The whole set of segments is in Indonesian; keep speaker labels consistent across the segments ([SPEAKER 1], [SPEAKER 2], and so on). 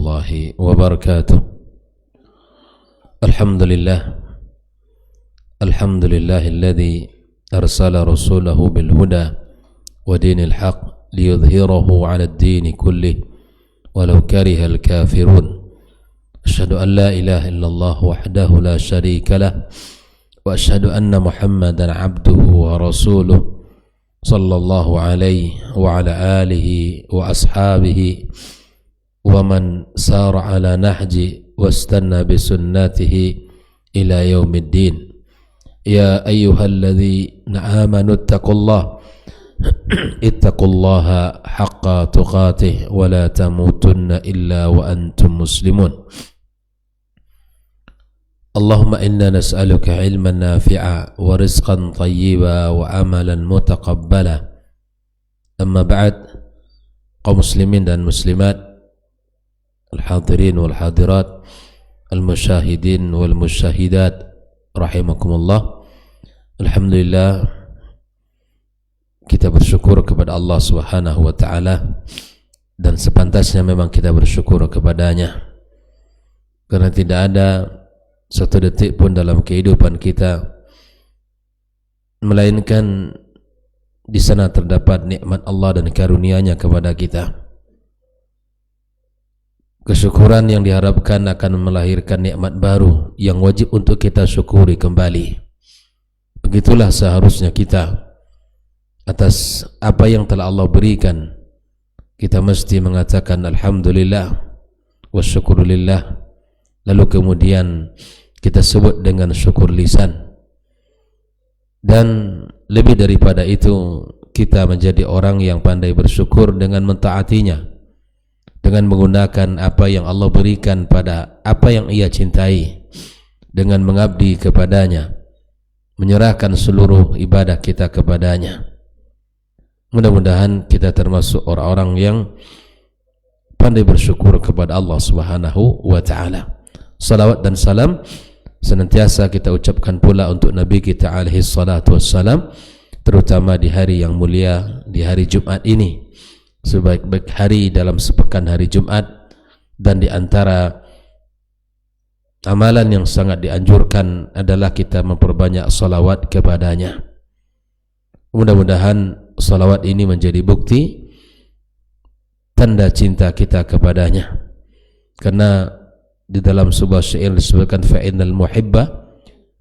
[SPEAKER 1] warahmatullahi wabarakatuh. Alhamdulillahilladzi arsala rasulahu bil huda wa dinil haq liyudhhirahu 'ala ad-din kullih walau karihal kafirun. Asyhadu an la ilaha illallah wahdahu la syarika lah wa asyhadu anna Muhammadan 'abduhu wa rasuluh sallallahu alaihi wa ala alihi wa ashabihi wa man sara ala nahji wastanna bisunnatihi ila yaumiddin. Ya ayyuhalladzina amanu ittaqullaha haqqa tuqatih wa la tamutunna illa wa antum muslimun. Allahumma inna nas'aluka ilman nafi'a wa rizqan tayyiba wa amalan mutaqabbala. Amma ba'd, kaum muslimin dan muslimat, al-hadirin wal hadirat, al-musyahidin wal musyahidat, rahimakumullah. Alhamdulillah, kita bersyukur kepada Allah Subhanahu wa ta'ala, dan sepantasnya memang kita bersyukur kepadanya, karena tidak ada satu detik pun dalam kehidupan kita melainkan di sana terdapat nikmat Allah dan karunia-Nya kepada kita. Kesyukuran yang diharapkan akan melahirkan nikmat baru yang wajib untuk kita syukuri kembali. Begitulah seharusnya kita atas apa yang telah Allah berikan. Kita mesti mengatakan alhamdulillah wa syukurillah, lalu kemudian kita sebut dengan syukur lisan. Dan lebih daripada itu, kita menjadi orang yang pandai bersyukur dengan mentaatinya, dengan menggunakan apa yang Allah berikan pada apa yang Ia cintai, dengan mengabdi kepadanya, menyerahkan seluruh ibadah kita kepadanya. Mudah-mudahan kita termasuk orang-orang yang pandai bersyukur kepada Allah Subhanahu wa ta'ala. Salawat dan salam senantiasa kita ucapkan pula untuk Nabi kita alaihi salatu wassalam, terutama di hari yang mulia, di hari Jumat ini, sebaik-baik hari dalam sepekan hari Jumat, dan di antara amalan yang sangat dianjurkan adalah kita memperbanyak salawat kepadanya. Mudah-mudahan salawat ini menjadi bukti tanda cinta kita kepadanya, karena di dalam sebuah syair disebutkan fa'innal muhibba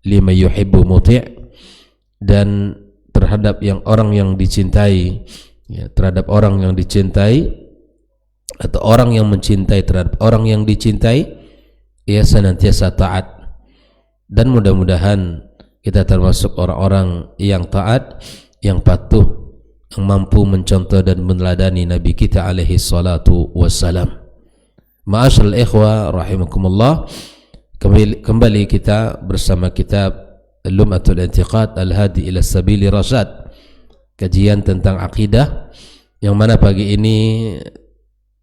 [SPEAKER 1] liman yuhibbu muti', dan terhadap orang yang dicintai, ya, terhadap orang yang dicintai atau orang yang mencintai terhadap orang yang dicintai, ia senantiasa taat. Dan mudah-mudahan kita termasuk orang-orang yang taat, yang patuh, yang mampu mencontoh dan meneladani Nabi kita alaihi salatu wassalam. Ma'asyiral ikhwah rahimakumullah, kembali kita bersama kitab Lum'atul I'tiqad Al-Hadi ila Sabili Rasyad, kajian tentang akidah, yang mana pagi ini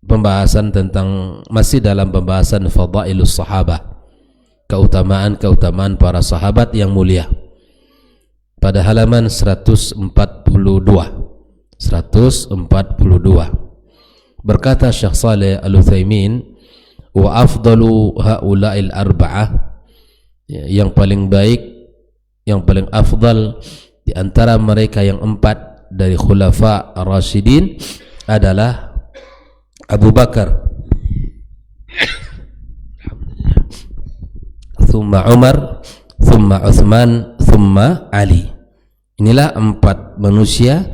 [SPEAKER 1] pembahasan tentang, masih dalam pembahasan fadailus sahabah, keutamaan para sahabat yang mulia, pada halaman 142. Berkata Syekh Saleh Al-Utsaimin, wa afdalu haula'il arba'ah, yang paling baik, yang paling afdal di antara mereka yang empat dari khulafa ar-rasyidin adalah Abu Bakar, thumma Umar, thumma Uthman, thumma Ali. Inilah empat manusia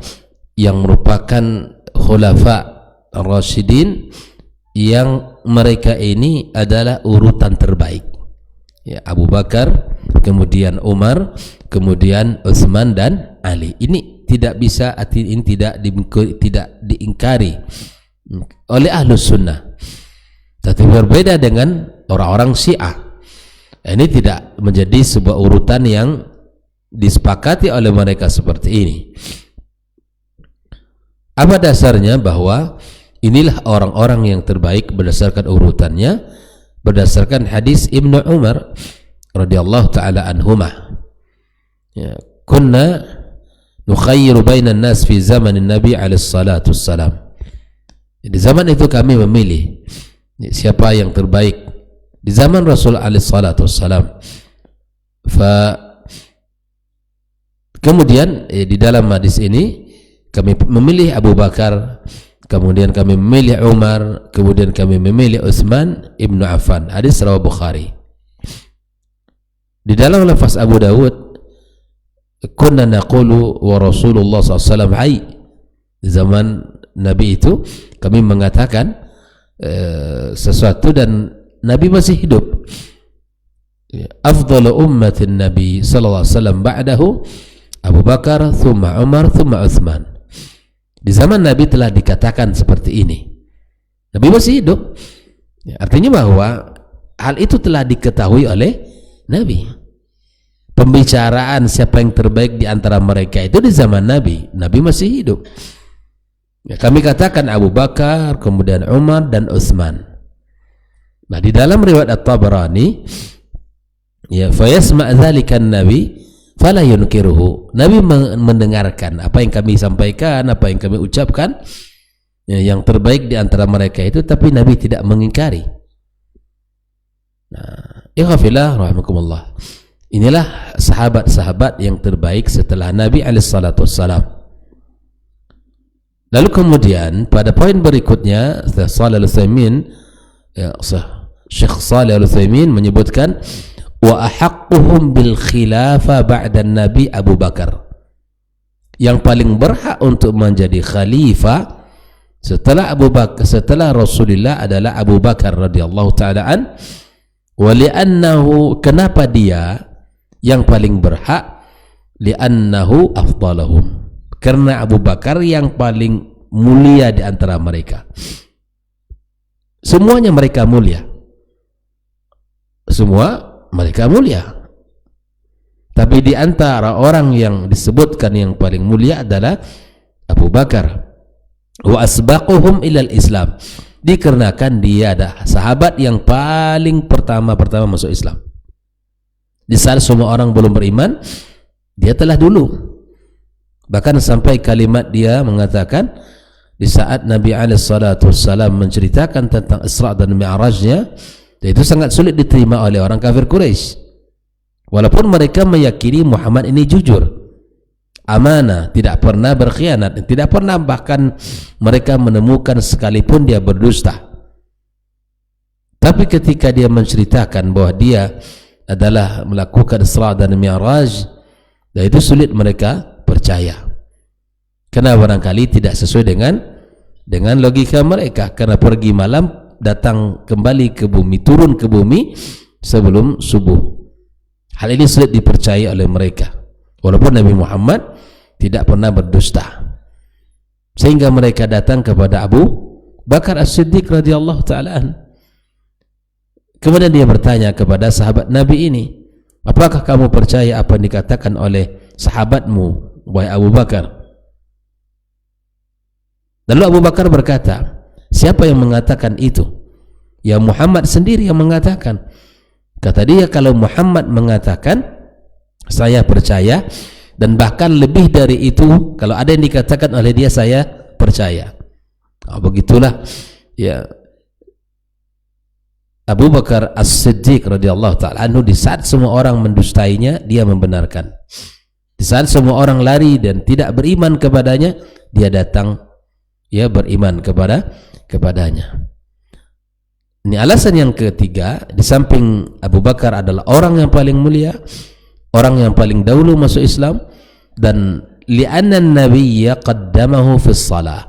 [SPEAKER 1] yang merupakan khulafa ar-rasyidin, yang mereka ini adalah urutan terbaik, ya, Abu Bakar, kemudian Umar, kemudian Utsman dan Ali. Ini tidak bisa, ini tidak diingkari oleh Ahlus Sunnah. Tapi berbeda dengan orang-orang Syiah. Ini tidak menjadi sebuah urutan yang disepakati oleh mereka seperti ini. Apa dasarnya? Bahwa inilah orang-orang yang terbaik berdasarkan urutannya, berdasarkan hadis Ibnu Umar radhiyallahu taala anhumah. Ya, kunna nukhayyiru bainan nas fi zamanin Nabi alaihi salatu wassalam. Di zaman itu kami memilih siapa yang terbaik di zaman Rasul alaihi salatu wassalam. Kemudian di dalam hadis ini kami memilih Abu Bakar, kemudian kami memilih Umar, kemudian kami memilih Utsman ibnu Affan. Hadis riwayat Bukhari. Di dalam lafaz Abu Dawud, kunna naqulu wa Rasulullah SAW hayy. Di zaman Nabi itu kami mengatakan sesuatu dan Nabi masih hidup. Afdalu ummatin Nabi sallallahu alaihi wasallam ba'dahu Abu Bakar, thumma Umar, thumma Utsman. Di zaman Nabi telah dikatakan seperti ini. Nabi masih hidup. Artinya bahwa hal itu telah diketahui oleh Nabi. Pembicaraan siapa yang terbaik di antara mereka itu di zaman Nabi. Nabi masih hidup. Kami katakan Abu Bakar, kemudian Umar dan Utsman. Nah, di dalam riwayat At-Tabarani, ya, fayasma' dzalika an-nabi fala yunkiruhu. Nabi mendengarkan apa yang kami sampaikan, apa yang kami ucapkan, ya, yang terbaik di antara mereka itu, tapi Nabi tidak mengingkari. Nah, ikhwafillah rahimakumullah. Inilah sahabat-sahabat yang terbaik setelah Nabi alaihi salatu wassalam. Lalu kemudian pada poin berikutnya Syekh Shalih Al-Utsaimin menyebutkan wa ahaqquhum bil khilafah ba'da Nabi Abu Bakar. Yang paling berhak untuk menjadi khalifah setelah Abu Bakar, setelah Rasulullah adalah Abu Bakar radhiyallahu taala an. Wa li'annahu, kenapa dia yang paling berhak? Li'annahu afdalahum, karena Abu Bakar yang paling mulia di antara mereka. Semuanya mereka mulia. Semua mereka mulia. Tapi di antara orang yang disebutkan yang paling mulia adalah Abu Bakar. Wa asbaquhum ilal Islam. Dikarenakan dia adalah sahabat yang paling pertama masuk Islam. Di saat semua orang belum beriman, dia telah dulu. Bahkan sampai kalimat dia mengatakan di saat Nabi alaihi salatu wassalam menceritakan tentang Isra dan Mi'rajnya, itu sangat sulit diterima oleh orang kafir Quraisy. Walaupun mereka meyakini Muhammad ini jujur, amanah, tidak pernah berkhianat, tidak pernah bahkan mereka menemukan sekalipun dia berdusta. Tapi ketika dia menceritakan bahwa dia adalah melakukan Isra dan Mi'raj, dan itu sulit mereka percaya, karena barangkali tidak sesuai dengan logika mereka, karena pergi malam datang kembali ke bumi, turun ke bumi sebelum subuh. Hal ini sulit dipercaya oleh mereka, walaupun Nabi Muhammad tidak pernah berdusta. Sehingga mereka datang kepada Abu Bakar As-Siddiq radhiyallahu ta'ala. Kemudian dia bertanya kepada sahabat Nabi ini, apakah kamu percaya apa yang dikatakan oleh sahabatmu, wahai Abu Bakar? Lalu Abu Bakar berkata, siapa yang mengatakan itu? Ya, Muhammad sendiri yang mengatakan. Kata dia, kalau Muhammad mengatakan, saya percaya, dan bahkan lebih dari itu, kalau ada yang dikatakan oleh dia, saya percaya. Begitulah ya Abu Bakar As-Siddiq radhiyallahu ta'ala anhu. Di saat semua orang mendustainya, dia membenarkan. Di saat semua orang lari dan tidak beriman kepadanya, dia datang, ya, beriman kepadanya. Ini alasan yang ketiga. Di samping Abu Bakar adalah orang yang paling mulia, orang yang paling dahulu masuk Islam, dan li'anna an-nabiyya qaddamahu fi shalah.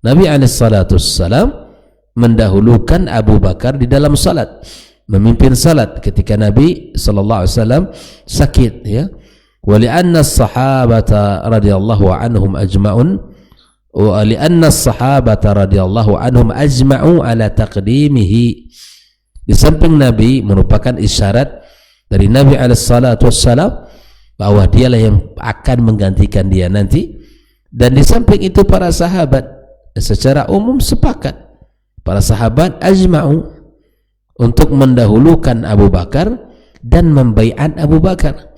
[SPEAKER 1] Nabi alaihi salatu wassalam mendahulukan Abu Bakar di dalam salat, memimpin salat ketika Nabi sallallahu alaihi wasallam sakit, ya. Wa li'anna as-sahabata radhiyallahu anhum ajma'un wa li'anna as-sahabata radhiyallahu anhum ajma'u ala taqdimihi. Di samping Nabi merupakan isyarat dari Nabi alaihi salatu wassalam bahwa dialah yang akan menggantikan dia nanti, dan di samping itu para sahabat secara umum sepakat, para sahabat ajma'u untuk mendahulukan Abu Bakar dan membaiat Abu Bakar.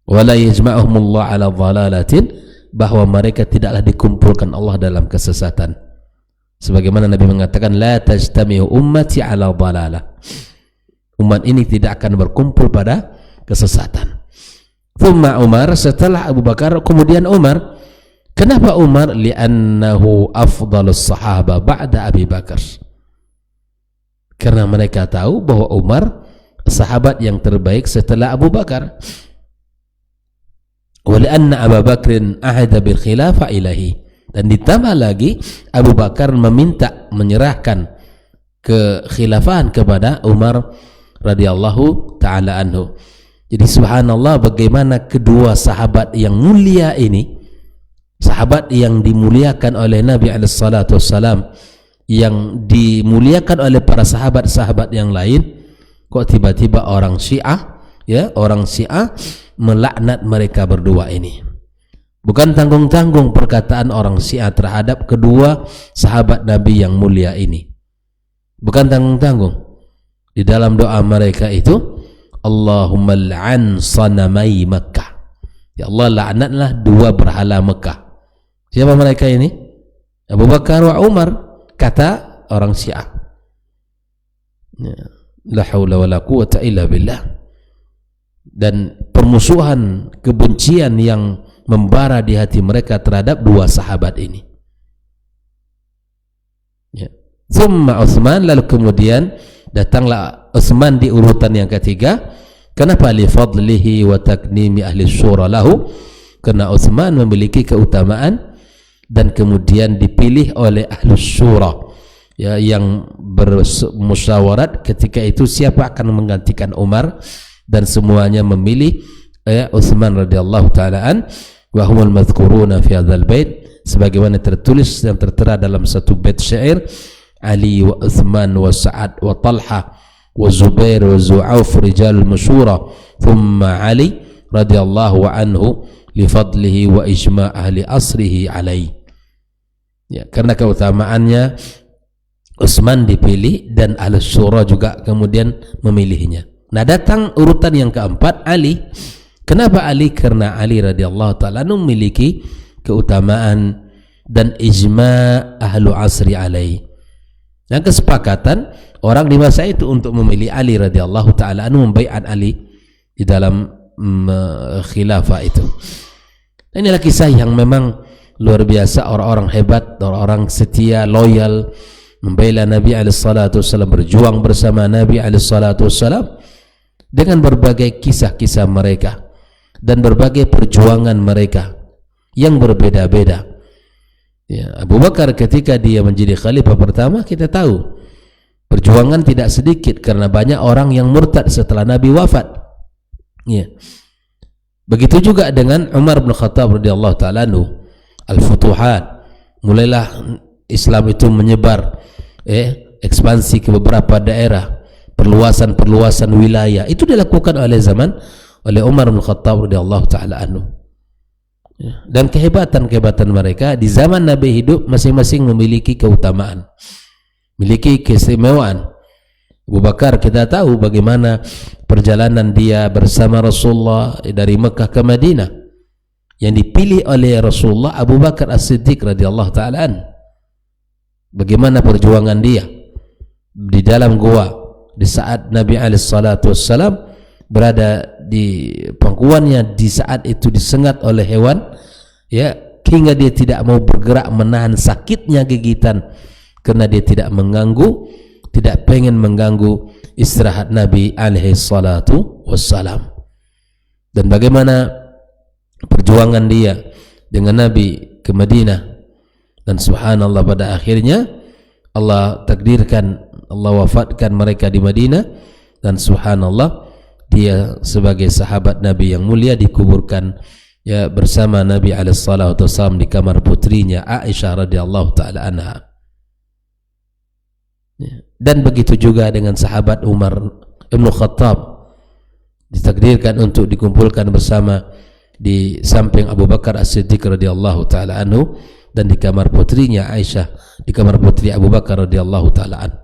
[SPEAKER 1] Wala yajma'uhumullah ala dhalalatin, bahwa mereka tidaklah dikumpulkan Allah dalam kesesatan. Sebagaimana Nabi mengatakan, la tajtami'u ummati ala dhalalah. Umat ini tidak akan berkumpul pada kesesatan. Thumma Umar, setelah Abu Bakar kemudian Umar. Kenapa Umar? Li'annahu afdalus sahaba ba'da Abi Bakar. Karena mereka tahu bahwa Umar sahabat yang terbaik setelah Abu Bakar. Wa li'anna Abu Bakrin ahada bil khilafah ilahi. Dan ditambah lagi Abu Bakar meminta menyerahkan kekhilafahan kepada Umar radhiyallahu taala anhu. Jadi subhanallah, bagaimana kedua sahabat yang mulia ini, sahabat yang dimuliakan oleh Nabi alaihi salatu wassalam, yang dimuliakan oleh para sahabat-sahabat yang lain, kok tiba-tiba orang Syiah, ya, orang Syiah melaknat mereka berdua ini. Bukan tanggung-tanggung perkataan orang Syiah terhadap kedua sahabat Nabi yang mulia ini. Bukan tanggung-tanggung. Di dalam doa mereka itu, Allahumma al'an sanamai Makkah. Ya Allah, laknatlah dua berhala Mekah. Siapa mereka ini? Abu Bakar wa Umar, kata orang Syiah. La haula wa la quwata illa billah. Dan permusuhan, kebencian yang membara di hati mereka terhadap dua sahabat ini. Ya. Thumma Utsman, lalu kemudian datanglah Utsman di urutan yang ketiga. Kenapa? Li fadlihi wa taknimi ahli syura lahu. Karena Utsman memiliki keutamaan dan kemudian dipilih oleh ahli syura, ya, yang bermusyawarat ketika itu siapa akan menggantikan Umar, dan semuanya memilih Utsman radhiyallahu taala an. Wa humul madhkuruna fi hadzal bait, sebagaimana tertulis dan tertera dalam satu bait syair, Ali wa Utsman wa Sa'ad wa Talha wa Zubair wa Zu'auf rijalul masyura, thumma Ali radhiyallahu anhu li fadlihi wa ijma' ahli asrihi alaihi. Ya, karena keutamaannya Utsman dipilih dan ahli syura juga kemudian memilihnya. Nah, datang urutan yang keempat, Ali. Kenapa Ali? Karena Ali radhiyallahu ta'ala memiliki keutamaan dan ijma' ahlu asri alaihi. Dan kesepakatan orang di masa itu untuk memilih Ali radhiyallahu ta'ala membaiat Ali di dalam khilafah itu. Dan inilah kisah yang memang luar biasa. Orang-orang hebat, orang-orang setia, loyal, membela Nabi alaihi salatu wassalam, berjuang bersama Nabi alaihi salatu wassalam dengan berbagai kisah-kisah mereka dan berbagai perjuangan mereka yang berbeda-beda. Ya, Abu Bakar ketika dia menjadi khalifah pertama, kita tahu perjuangan tidak sedikit karena banyak orang yang murtad setelah Nabi wafat. Ya. Begitu juga dengan Umar bin Khattab radhiyallahu ta'ala anhu, al-futuhat, mulailah Islam itu menyebar, ekspansi ke beberapa daerah, perluasan wilayah, itu dilakukan oleh Umar bin Khattab radhiyallahu ta'ala anhu. Dan kehebatan mereka di zaman Nabi hidup masing-masing memiliki keutamaan, memiliki keistimewaan. Abu Bakar kita tahu bagaimana perjalanan dia bersama Rasulullah dari Mekah ke Madinah, yang dipilih oleh Rasulullah Abu Bakar As-Siddiq radhiyallahu ta'ala anhu. Bagaimana perjuangan dia di dalam gua di saat Nabi alaihi salatu wassalam berada di pangkuannya, di saat itu disengat oleh hewan, ya, hingga dia tidak mau bergerak menahan sakitnya gigitan karena dia tidak pengen mengganggu istirahat Nabi alaihi salatu wassalam. Dan bagaimana perjuangan dia dengan Nabi ke Madinah, dan subhanallah pada akhirnya Allah takdirkan, Allah wafatkan mereka di Madinah, dan subhanallah dia sebagai sahabat Nabi yang mulia dikuburkan, ya, bersama Nabi alaihi salatu wasallam di kamar putrinya Aisyah radhiyallahu taala anha. Ya. Dan begitu juga dengan sahabat Umar bin Khattab, ditakdirkan untuk dikumpulkan bersama di samping Abu Bakar As-Siddiq radhiyallahu taala anhu, dan di kamar putrinya Aisyah, di kamar putri Abu Bakar radhiyallahu taala anhu.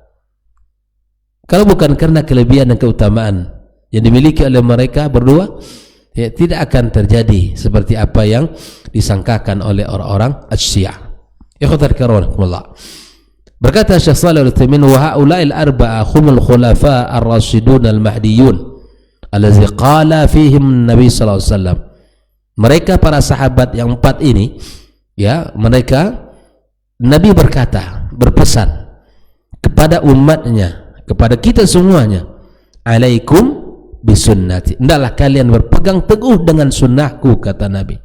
[SPEAKER 1] Kalau bukan karena kelebihan dan keutamaan yang dimiliki oleh mereka berdua, ya, tidak akan terjadi seperti apa yang disangkakan oleh orang-orang Syiah. Ikhwatal karam, Berkata Syekh Shalih Al-Utsaimin, wa haula'il arba'a humul khulafa ar-rasyidun al-mahdiyun allazi qala fihim Nabi sallallahu alaihi wasallam. Mereka para sahabat yang 4 ini, ya, mereka Nabi berkata, berpesan kepada umatnya, kepada kita semuanya, alaikum bisunnati, hendaklah kalian berpegang teguh dengan sunnahku, kata Nabi.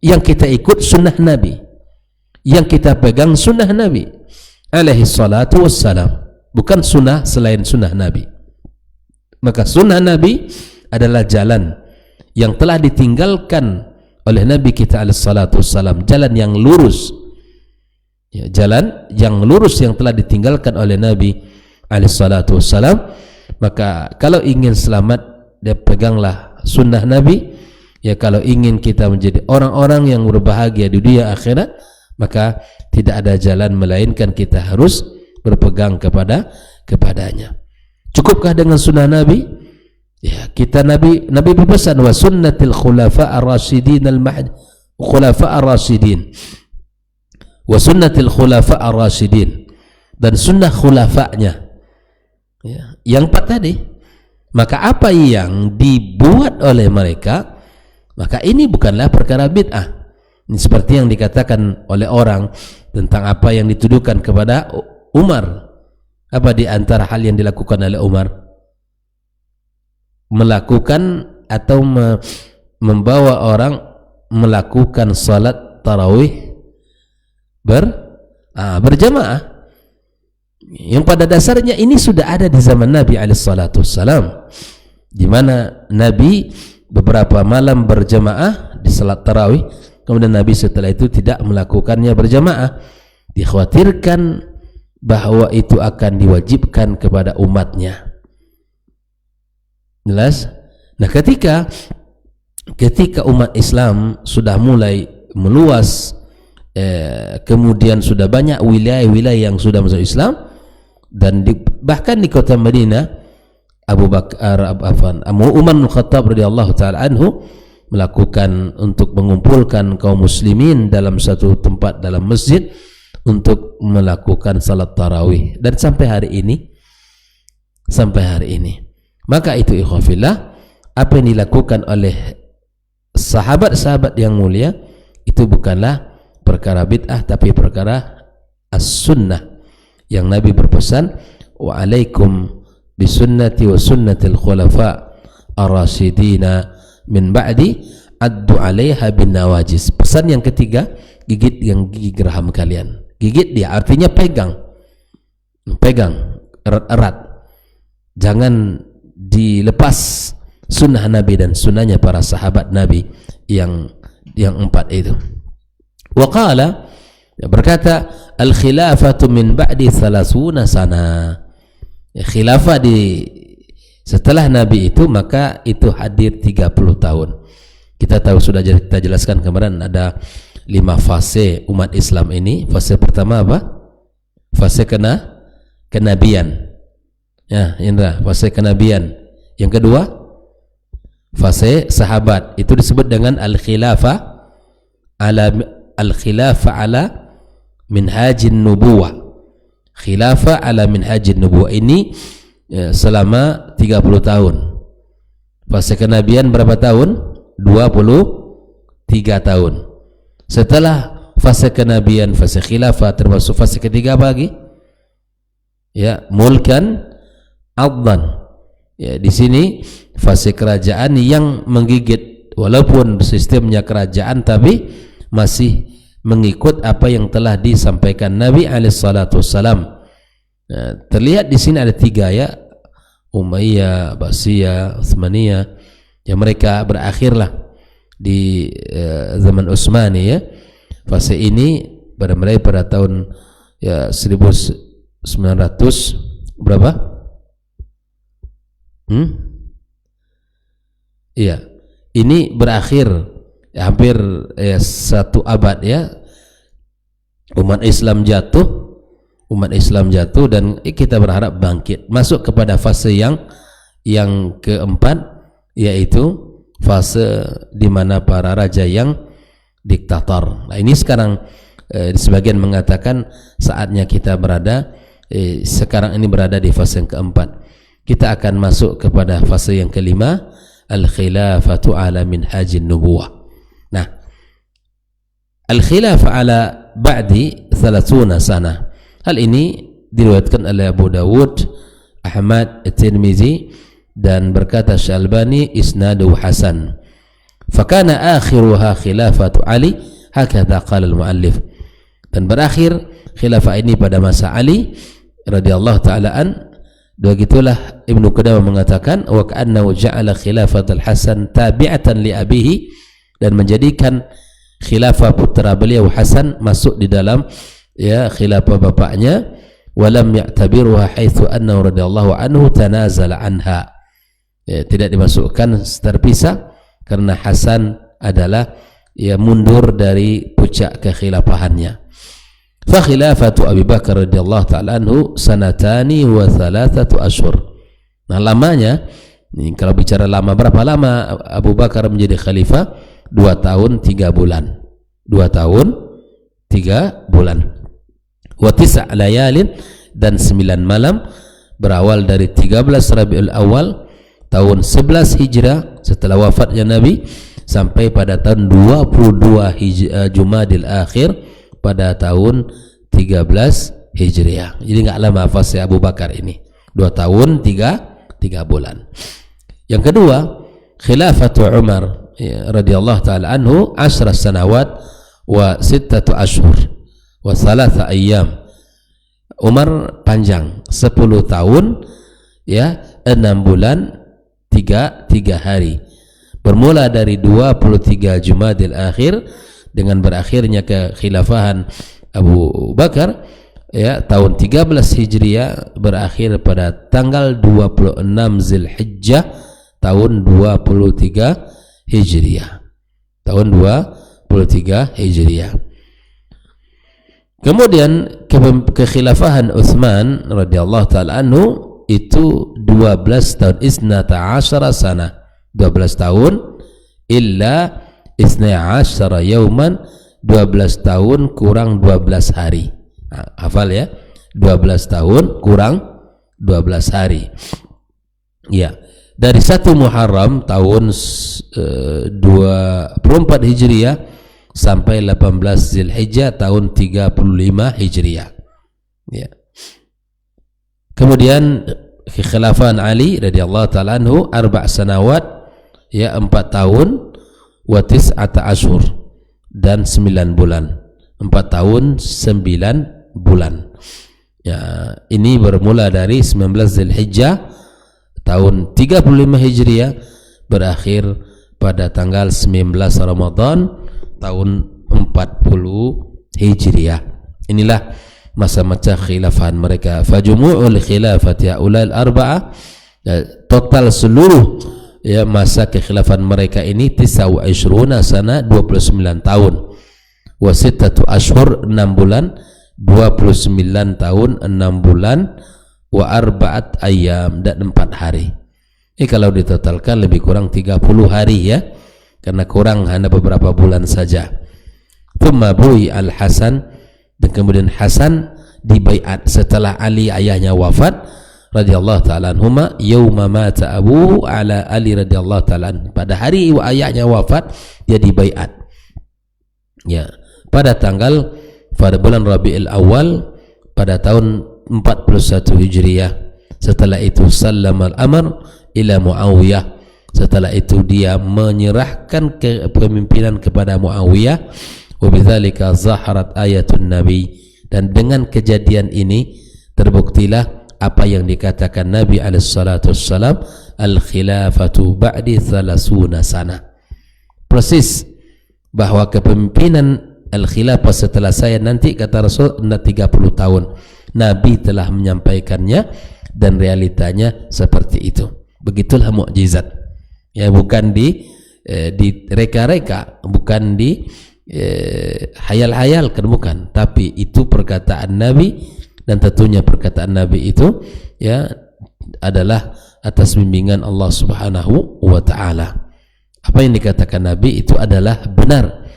[SPEAKER 1] Yang kita ikut sunnah Nabi, yang kita pegang sunnah Nabi alaihi salatu wassalam, bukan sunnah selain sunnah Nabi. Maka sunnah Nabi adalah jalan yang telah ditinggalkan oleh Nabi kita alaihi salatu wassalam, jalan yang lurus, ya, jalan yang lurus yang telah ditinggalkan oleh Nabi alaihi salatu wassalam. Maka kalau ingin selamat, dia peganglah sunnah Nabi. Ya, kalau ingin kita menjadi orang-orang yang berbahagia di dunia akhirat, maka tidak ada jalan melainkan kita harus berpegang kepadanya. Cukupkah dengan sunnah Nabi? Ya, kita Nabi berpesan, wa sunnatil khulafa ar-rasyidin khulafa ar-rasyidin, wa sunnatil khulafa ar-rasyidin, dan sunnah khulafanya, ya, yang 4 tadi. Maka apa yang dibuat oleh mereka, maka ini bukanlah perkara bid'ah. Ini seperti yang dikatakan oleh orang tentang apa yang dituduhkan kepada Umar. Apa di antara hal yang dilakukan oleh Umar? Melakukan atau membawa orang melakukan salat tarawih berjamaah, yang pada dasarnya ini sudah ada di zaman Nabi alaihissalam, di mana Nabi beberapa malam berjamaah di salat tarawih, kemudian Nabi setelah itu tidak melakukannya berjamaah. Dikhawatirkan bahwa itu akan diwajibkan kepada umatnya. Jelas? Nah, ketika umat Islam sudah mulai meluas, kemudian sudah banyak wilayah-wilayah yang sudah masuk Islam, dan bahkan di kota Madinah, Umar bin Khattab radhiyallahu taala anhu melakukan untuk mengumpulkan kaum muslimin dalam satu tempat dalam masjid untuk melakukan salat tarawih, dan sampai hari ini. Maka itu ikhwafillah, apa yang dilakukan oleh sahabat-sahabat yang mulia itu bukanlah perkara bid'ah, tapi perkara as-sunnah yang Nabi berpesan, wa alaikum bisunnati wa sunnatil khulafa ar-rasyidina min ba'di addu 'alaiha bin nawajis. Pesan yang ketiga, gigit gigi geraham kalian. Gigit dia artinya pegang erat-erat, jangan dilepas sunnah Nabi dan sunnahnya para sahabat Nabi yang 4 itu. Wa qala, berkata, al khilafatu min ba'di 30 sana. Khilafah setelah Nabi itu, maka itu hadir 30 tahun. Kita tahu, sudah kita jelaskan kemarin, ada 5 fase umat Islam ini. Fase pertama apa? Fase kenabian. Ya, Indra, fase kenabian. Yang kedua, fase sahabat. Itu disebut dengan al-khilafah ala minhajin nubuwah. Khilafah ala minhajin nubuwah ini selama 30 tahun. Fase kenabian berapa tahun? 23 tahun. Setelah fase kenabian, fase khilafah, termasuk fase ketiga bagi, ya, mulkan adhan. Ya, di sini fase kerajaan yang menggigit, walaupun sistemnya kerajaan tapi masih mengikut apa yang telah disampaikan Nabi alaihissalatu wassalam. Nah, terlihat di sini ada 3, ya, Umayyah, Abbasiyah, Utsmaniyah, yang mereka berakhirlah di zaman Utsmani, ya. Fase ini mulai pada tahun, ya, 1900 berapa? Iya, ini berakhir hampir 1 abad, ya. Umat Islam jatuh dan kita berharap bangkit, masuk kepada fase yang keempat, yaitu fase di mana para raja yang diktator. Nah, ini sekarang Sebagian mengatakan saatnya kita berada sekarang ini berada di fase yang keempat. Kita akan masuk kepada fase yang kelima, al-khilafatu ala minhajin nubuwah. Nah, al-khilafah ala ba'di 30 sana. Hal ini diriwayatkan oleh Abu Dawud, Ahmad, At-Tirmizi, dan berkata Syalbani isnadu hasan. Fakana akhiruha khilafatu Ali, hakadha qala al-muallif. Dan berakhir khilafah ini pada masa Ali radhiyallahu taala an. Begitulah Ibnu Qudamah mengatakan wa ka'annahu ja'ala khilafat al-Hasan tabi'atan li abihi, dan menjadikan khilafah putra beliau Hasan masuk di dalam khilafah bapaknya. Walam ya'tabiruha haitsu annahu radhiyallahu anhu tanazala anha. Tidak dimasukkan terpisah karena Hasan adalah mundur dari puncak kekhilafahannya. Fa khilafatu Abi Bakar radhiyallahu ta'ala anhu sanatani wa 3 ashhur. Nah, lamanya ini kalau bicara lama, berapa lama Abu Bakar menjadi khalifah? 2 tahun 3 bulan. 2 tahun 3 bulan. Wa 9 layalin, dan 9 malam, berawal dari 13 Rabiul Awal tahun 11 Hijrah setelah wafatnya Nabi sampai pada tahun 22 Jumadil Akhir pada tahun 13 Hijriah. Jadi enggak lama fase Abu Bakar ini, 2 tahun 3 bulan. Yang kedua, khilafatu Umar radhiyallahu taala anhu 10 sanawat wa 6 ashhur wa 3 ayyam. Umar panjang 10 tahun 6 bulan 3 hari, bermula dari 23 Jumadil Akhir dengan berakhirnya kekhilafahan Abu Bakar tahun 13 Hijriah, berakhir pada tanggal 26 Zulhijjah tahun 23 Hijriah. Tahun 23 Hijriah. Kemudian kekhilafahan Utsman radhiyallahu taala anhu itu 12 tahun, 12 sana, 12 tahun illa 12 yauman, 12 tahun kurang 12 hari. Nah, hafal ya, 12 tahun kurang 12 hari. Ya, dari 1 Muharram tahun 24 Hijriah sampai 18 Zulhijjah tahun 35 Hijriah. Ya. Kemudian kekhilafahan Ali radhiyallahu taala anhu 4 sanawat, 4 tahun wa 9 ashhur, dan 9 bulan. 4 tahun 9 bulan. Ya, ini bermula dari 19 Zulhijjah tahun 35 Hijriah, berakhir pada tanggal 19 Ramadan tahun 40 Hijriah. Inilah masa-masa khilafahan mereka. Fajumu'ul khilafati haula'il arba'ah, total seluruh masa kekhilafan mereka ini 29 sana, 29 tahun. Wa 6 ashhur, 6 bulan, 29 tahun 6 bulan, wa 4 ayyam, dan 4 hari. Kalau ditotalkan lebih kurang 30 hari ya, karena kurang hanya beberapa bulan saja. Thumma bu'i al-Hasan, dan kemudian Hasan dibaiat setelah Ali ayahnya wafat radhiyallahu taala anhuma, yauma mata abu ala Ali radhiyallahu taala anhu. Pada hari ayahnya wafat dia dibaiat. Ya, pada bulan Rabiul Awal pada tahun 41 Hijriah. Setelah itu sallama al-amr ila Muawiyah. Setelah itu dia menyerahkan kepemimpinan kepada Muawiyah. Wa bidzalika zaharat ayatun nabi, dan dengan kejadian ini terbuktilah apa yang dikatakan Nabi alaihi salatu wassalam, al-khilafatu ba'di 30 sana. Persis bahwa kepemimpinan al-khilafah setelah saya nanti, kata Rasul, 30 tahun. Nabi telah menyampaikannya dan realitanya seperti itu. Begitulah mukjizat. Ya, bukan di reka-reka, bukan di hayal-hayal, kan, bukan, tapi itu perkataan Nabi, dan tentunya perkataan Nabi itu adalah atas bimbingan Allah Subhanahu wa taala. Apa yang dikatakan Nabi itu adalah benar,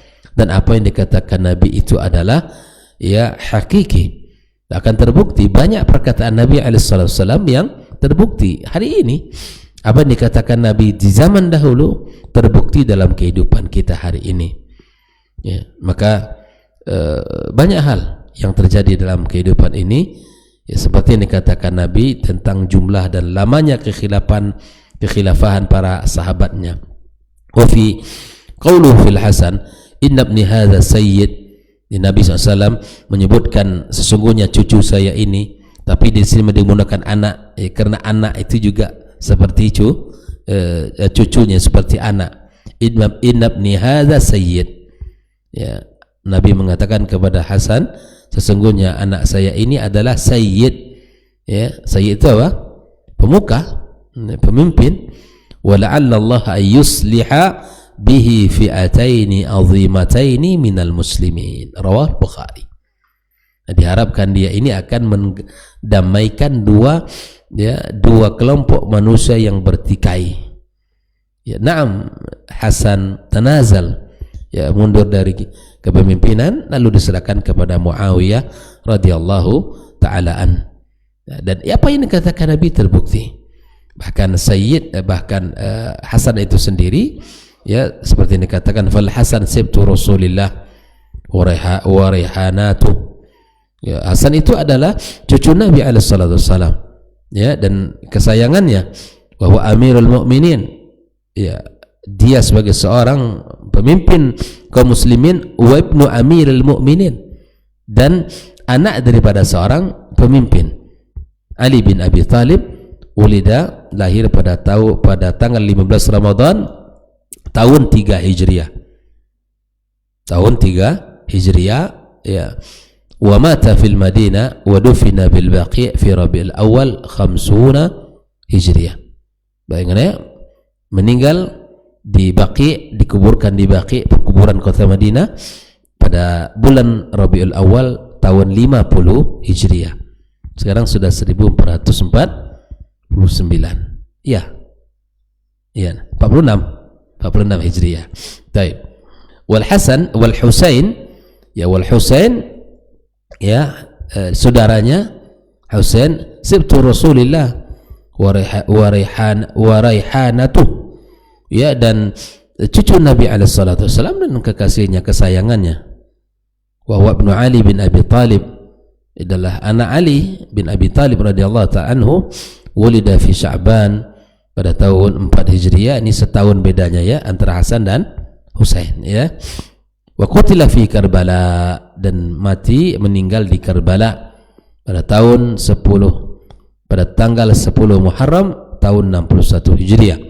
[SPEAKER 1] dan apa yang dikatakan Nabi itu adalah ya hakiki, akan terbukti. Banyak perkataan Nabi SAW yang terbukti hari ini. Apa yang dikatakan Nabi di zaman dahulu terbukti dalam kehidupan kita hari ini. Ya, maka banyak hal yang terjadi dalam kehidupan ini, ya, seperti yang dikatakan Nabi tentang jumlah dan lamanya kekhilafahan para sahabatnya. Wa fi qauluhu fil Hasan, inna ibni hadza sayyid. Nabi SAW menyebutkan sesungguhnya cucu saya ini, tapi di sini menggunakan anak, ya, karena anak itu juga seperti cucunya seperti anak. Inna ibni hadza sayyid. Ya, Nabi mengatakan kepada Hasan, sesungguhnya anak saya ini adalah sayyid. Ya, sayyid itu apa? Pemuka, pemimpin. Wa la'alla Allah ayyusliha bihi fi'ataini azimataini minal muslimin. Rawah Bukhari. Diharapkan dia ini akan mendamaikan dua kelompok manusia yang bertikai. Ya, na'am, Hasan tanazal, ya, mundur dari kepemimpinan lalu diserahkan kepada Muawiyah radhiyallahu ta'ala an. Dan apa yang dikatakan Nabi terbukti. Bahkan Hasan itu sendiri, ya, seperti yang dikatakan fal Hasan sibtu Rasulillah wa raihanatu. Ya, Hasan itu adalah cucu Nabi alaihi salatu wassalam, ya, dan kesayangannya. Wa huwa amirul mukminin, ya, dia sebagai seorang pemimpin kaum muslimin, wa ibnu amirul mukminin, dan anak daripada seorang pemimpin. Ali bin Abi Thalib ulida, lahir pada tanggal 15 Ramadan tahun 3 Hijriah. Tahun 3 Hijriah, ya. Wa mata fil Madinah wa dufina bil Baqi' fi Rabiul Awal 50 Hijriah. Bayangkan ya, meninggal di Baqi', dikuburkan di Baqi', kuburan kota Madinah pada bulan Rabiul Awal tahun 50 Hijriah. Sekarang sudah 1449. Ya. Ya, 46 Hijriah. Baik. Wal Hasan wal Husain, ya, wal Husain, ya, saudaranya Husain sibtu Rasulillah wa raihanatu, ya, dan cucu Nabi alaihi salatu wasallam dan kekasihnya, kesayangannya. Wa huwa ibnu Ali bin Abi Thalib, adalah anak Ali bin Abi Thalib radhiyallahu ta'ala anhu, wulida fi Sya'ban pada tahun 4 Hijriah. Ini setahun bedanya, ya, antara Hasan dan Husain, ya. Wa qutila fi Karbala, dan meninggal di Karbala pada tahun 10, pada tanggal 10 Muharram tahun 61 Hijriah.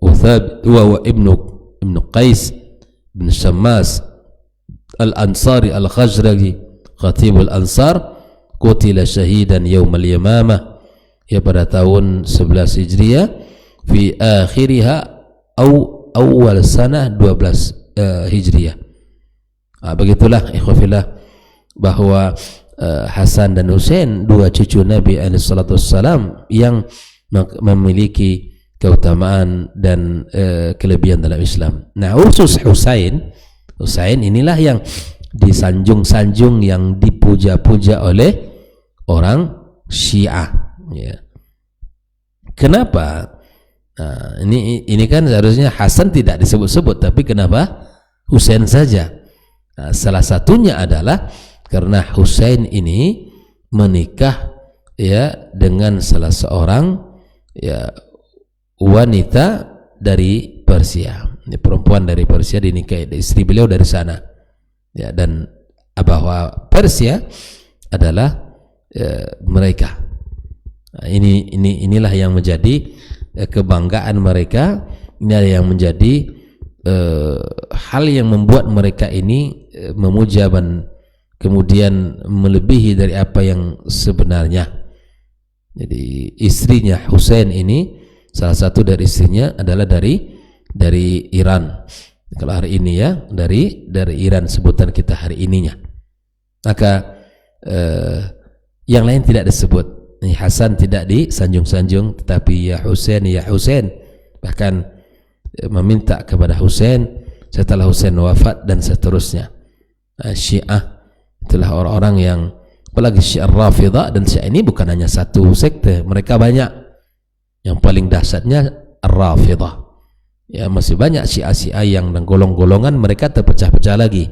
[SPEAKER 1] Wa ibnu Qais bin Shammas al-Ansari al-Khazraji Khatibul Ansar, qutila syahidan yaumal Yamamah, ya, pada tahun 11 Hijriah fi akhiriha awal sanah 12 Hijriah. Begitulah ikhwafillah, bahwa Hasan dan Husain, dua cucu Nabi alaihi salatu wassalam, yang memiliki keutamaan dan kelebihan dalam Islam. Nah, khusus Husain inilah yang disanjung-sanjung, yang dipuja-puja oleh orang Syiah, ya. Kenapa? Nah, ini kan seharusnya Hasan tidak disebut-sebut, tapi kenapa Husain saja? Nah, salah satunya adalah karena Husain ini menikah, ya, dengan salah seorang, ya, wanita dari Persia. Ini perempuan dari Persia, dinikahi istri beliau dari sana, ya, dan bahwa Persia adalah mereka. Nah, inilah yang menjadi kebanggaan mereka. Ini yang menjadi hal yang membuat mereka ini memuja dan kemudian melebihi dari apa yang sebenarnya. Jadi istrinya Husain ini, salah satu dari istrinya adalah dari Iran. Kalau hari ini, ya, dari Iran sebutan kita hari ininya. Maka yang lain tidak disebut. Hasan tidak disanjung-sanjung, tetapi ya Husain, ya Husain. Bahkan meminta kepada Husain setelah Husain wafat dan seterusnya. Syiah itulah orang-orang yang, apalagi Syiah Rafidah, dan Syiah ini bukan hanya satu sekte, mereka banyak. Yang paling dahsyatnya Rafidah. Ya, masih banyak Syiah-Syiah yang dan golong-golongan mereka terpecah-pecah lagi.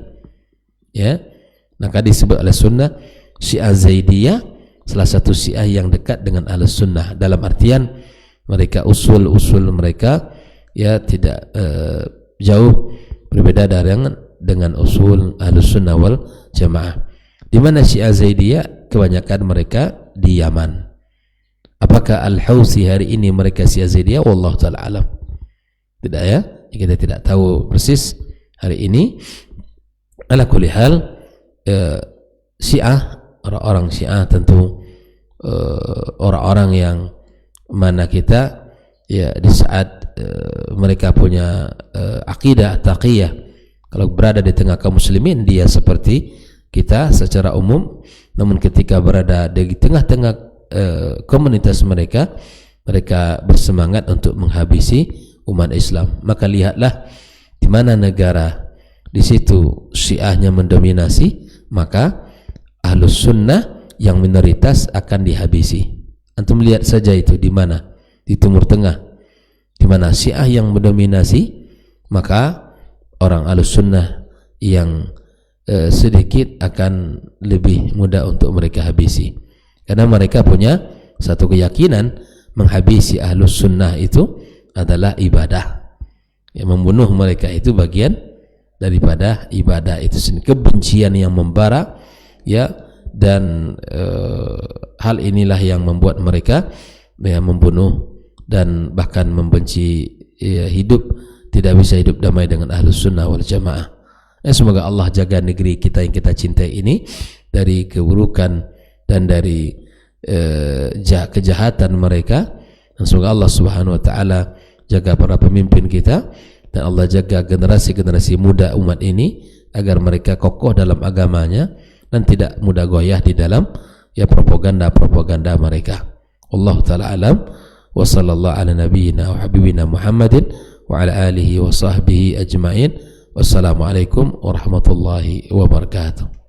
[SPEAKER 1] Ya. Maka disebut oleh Sunnah Syiah Zaidiyah, salah satu Syiah yang dekat dengan Ahlus Sunnah, dalam artian mereka usul-usul mereka ya tidak jauh berbeda dengan usul Ahlus Sunnah wal Jamaah. Di mana Syiah Zaidiyah kebanyakan mereka di Yaman. Apakah Al-Hausi hari ini mereka Syiah Zaidiyah? Wallahu ta'ala alam. Tidak ya, kita tidak tahu persis hari ini. Ala kulli hal, Syiah, orang-orang Syiah tentu orang-orang yang mana kita ya di saat mereka punya akidah taqiyah, kalau berada di tengah kaum muslimin dia seperti kita secara umum, namun ketika berada di tengah-tengah komunitas mereka bersemangat untuk menghabisi umat Islam. Maka lihatlah di mana negara di situ Syiahnya mendominasi, maka Ahlus Sunnah yang minoritas akan dihabisi. Antum lihat saja itu di mana, di Timur Tengah, di mana Syiah yang mendominasi, maka orang Ahlus Sunnah yang sedikit akan lebih mudah untuk mereka habisi, karena mereka punya satu keyakinan menghabisi Ahlus Sunnah itu adalah ibadah. Yang membunuh mereka itu bagian daripada ibadah itu sendiri. Kebencian yang membara ya, dan hal inilah yang membuat mereka ya, membunuh dan bahkan membenci ya, tidak bisa hidup damai dengan Ahlus Sunnah wal Jamaah. Semoga Allah jaga negeri kita yang kita cintai ini dari keburukan dan dari kejahatan mereka, dan semoga Allah Subhanahu wa taala jaga para pemimpin kita, dan Allah jaga generasi-generasi muda umat ini agar mereka kokoh dalam agamanya dan tidak mudah goyah di dalam ya propaganda mereka. Allah taala alam, wa sallallahu ala nabiyyina wa habibina Muhammadin wa ala alihi wa sahbihi ajma'in. Wassalamualaikum warahmatullahi wabarakatuh.